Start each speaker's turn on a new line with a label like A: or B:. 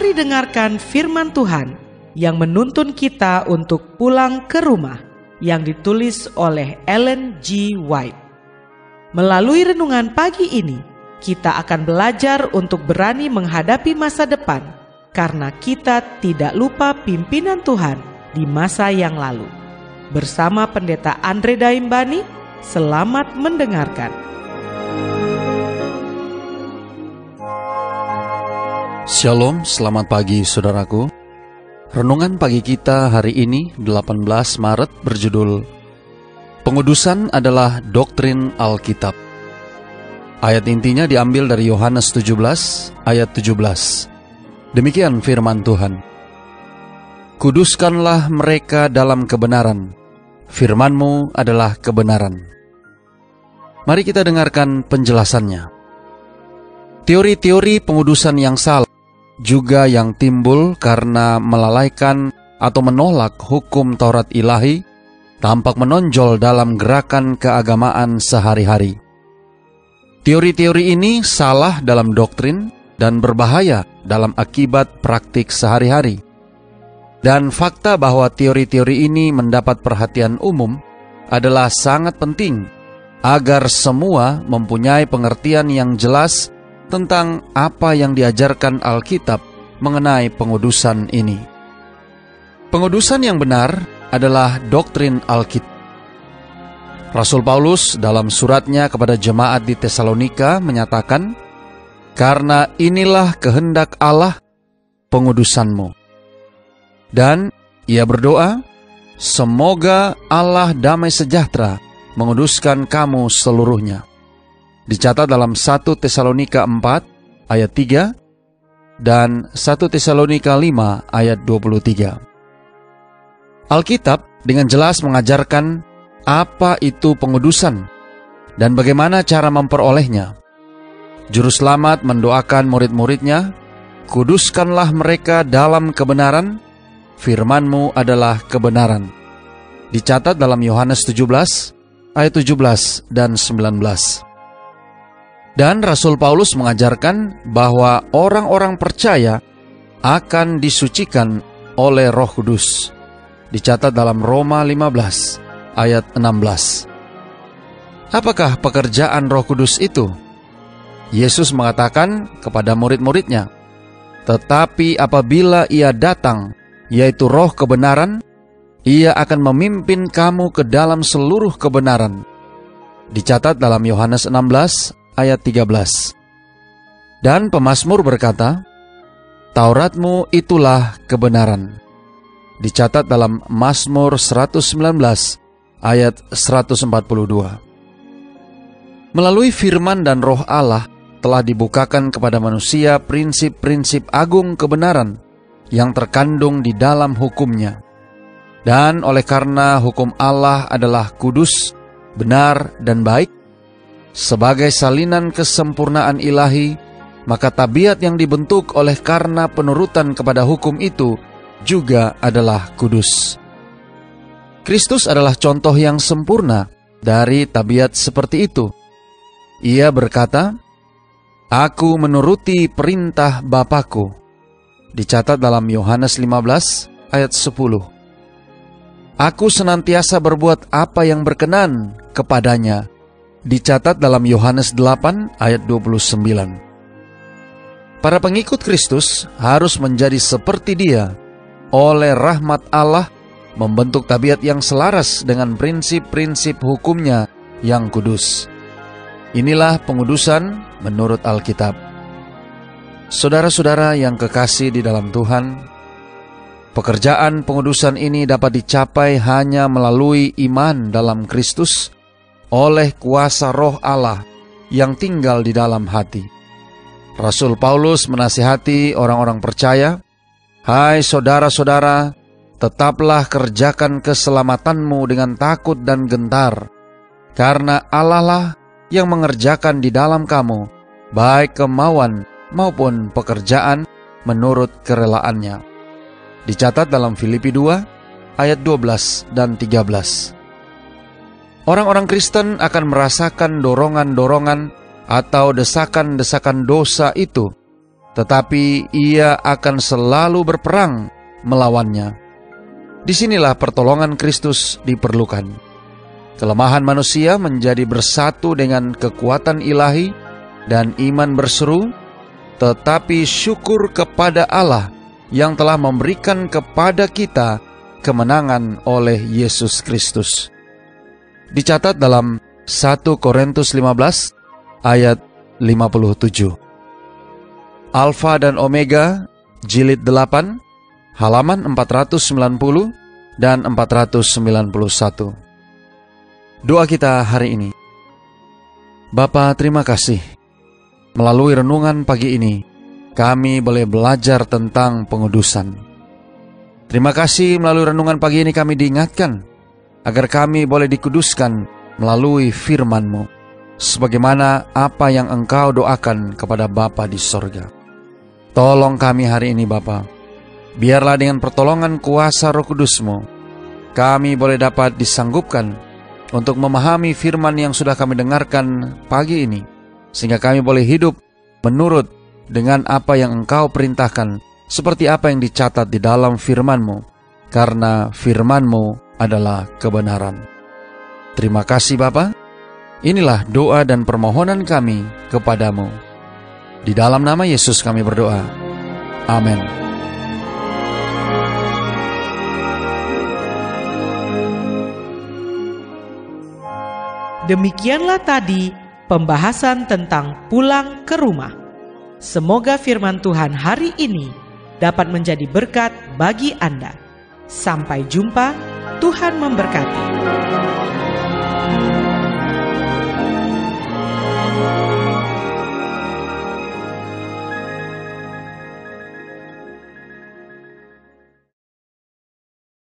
A: Mari dengarkan firman Tuhan yang menuntun kita untuk pulang ke rumah, yang ditulis oleh Ellen G. White. Melalui renungan pagi ini, kita akan belajar untuk berani menghadapi masa depan, karena kita tidak lupa pimpinan Tuhan di masa yang lalu. Bersama Pendeta Andre Daimbani, selamat mendengarkan.
B: Shalom, selamat pagi saudaraku. Renungan pagi kita hari ini 18 Maret berjudul Pengudusan adalah Doktrin Alkitab. Ayat intinya diambil dari Yohanes 17 ayat 17. Demikian firman Tuhan. Kuduskanlah mereka dalam kebenaran, firman-Mu adalah kebenaran. Mari kita dengarkan penjelasannya. Teori-teori pengudusan yang salah juga yang timbul karena melalaikan atau menolak hukum Taurat ilahi tampak menonjol dalam gerakan keagamaan sehari-hari. Teori-teori ini salah dalam doktrin dan berbahaya dalam akibat praktik sehari-hari. Dan fakta bahwa teori-teori ini mendapat perhatian umum adalah sangat penting agar semua mempunyai pengertian yang jelas tentang apa yang diajarkan Alkitab mengenai pengudusan ini. Pengudusan yang benar adalah doktrin Alkitab. Rasul Paulus dalam suratnya kepada jemaat di Tesalonika menyatakan, "Karena inilah kehendak Allah, pengudusanmu." Dan ia berdoa, "Semoga Allah damai sejahtera menguduskan kamu seluruhnya." Dicatat dalam 1 Tesalonika 4 ayat 3 dan 1 Tesalonika 5 ayat 23. Alkitab dengan jelas mengajarkan apa itu pengudusan dan bagaimana cara memperolehnya. Juru Selamat mendoakan murid-muridnya, "Kuduskanlah mereka dalam kebenaran, firman-Mu adalah kebenaran." Dicatat dalam Yohanes 17 ayat 17 dan 19. Dan Rasul Paulus mengajarkan bahwa orang-orang percaya akan disucikan oleh Roh Kudus. Dicatat dalam Roma 15 ayat 16. Apakah pekerjaan Roh Kudus itu? Yesus mengatakan kepada murid-muridnya, "Tetapi apabila Ia datang, yaitu Roh kebenaran, Ia akan memimpin kamu ke dalam seluruh kebenaran." Dicatat dalam Yohanes 16 ayat 13. Dan pemazmur berkata, "Taurat-Mu itulah kebenaran." Dicatat dalam Mazmur 119 ayat 142. Melalui firman dan Roh Allah telah dibukakan kepada manusia prinsip-prinsip agung kebenaran yang terkandung di dalam hukum-Nya. Dan oleh karena hukum Allah adalah kudus, benar, dan baik, sebagai salinan kesempurnaan ilahi, maka tabiat yang dibentuk oleh karena penurutan kepada hukum itu juga adalah kudus. Kristus adalah contoh yang sempurna dari tabiat seperti itu. Ia berkata, "Aku menuruti perintah Bapa-Ku." Dicatat dalam Yohanes 15 ayat 10. "Aku senantiasa berbuat apa yang berkenan kepadanya." Dicatat dalam Yohanes 8 ayat 29. Para pengikut Kristus harus menjadi seperti Dia oleh rahmat Allah, membentuk tabiat yang selaras dengan prinsip-prinsip hukum-Nya yang kudus. Inilah pengudusan menurut Alkitab. Saudara-saudara yang kekasih di dalam Tuhan, pekerjaan pengudusan ini dapat dicapai hanya melalui iman dalam Kristus oleh kuasa Roh Allah yang tinggal di dalam hati. Rasul Paulus menasihati orang-orang percaya, "Hai saudara-saudara, tetaplah kerjakan keselamatanmu dengan takut dan gentar, karena Allah lah yang mengerjakan di dalam kamu, baik kemauan maupun pekerjaan menurut kerelaannya." Dicatat dalam Filipi 2 ayat 12 dan 13. Orang-orang Kristen akan merasakan dorongan-dorongan atau desakan-desakan dosa itu tetapi ia akan selalu berperang melawannya. Disinilah pertolongan Kristus diperlukan. Kelemahan manusia menjadi bersatu dengan kekuatan ilahi dan iman berseru, tetapi syukur kepada Allah yang telah memberikan kepada kita kemenangan oleh Yesus Kristus. Dicatat dalam 1 Korintus 15 ayat 57. Alfa dan Omega, jilid 8, halaman 490 dan 491. Doa kita hari ini. Bapa, terima kasih. Melalui renungan pagi ini, kami boleh belajar tentang pengudusan. Terima kasih melalui renungan pagi ini kami diingatkan agar kami boleh dikuduskan melalui firman-Mu, sebagaimana apa yang Engkau doakan kepada Bapa di sorga. Tolong kami hari ini Bapa, biarlah dengan pertolongan kuasa Roh Kudus-Mu, kami boleh dapat disanggupkan untuk memahami firman yang sudah kami dengarkan pagi ini, sehingga kami boleh hidup menurut dengan apa yang Engkau perintahkan, seperti apa yang dicatat di dalam firman-Mu, karena firman-Mu adalah kebenaran. Terima kasih Bapa. Inilah doa dan permohonan kami kepadamu. Di dalam nama Yesus kami berdoa. Amin.
A: Demikianlah tadi pembahasan tentang pulang ke rumah. Semoga firman Tuhan hari ini dapat menjadi berkat bagi Anda. Sampai jumpa, Tuhan memberkati.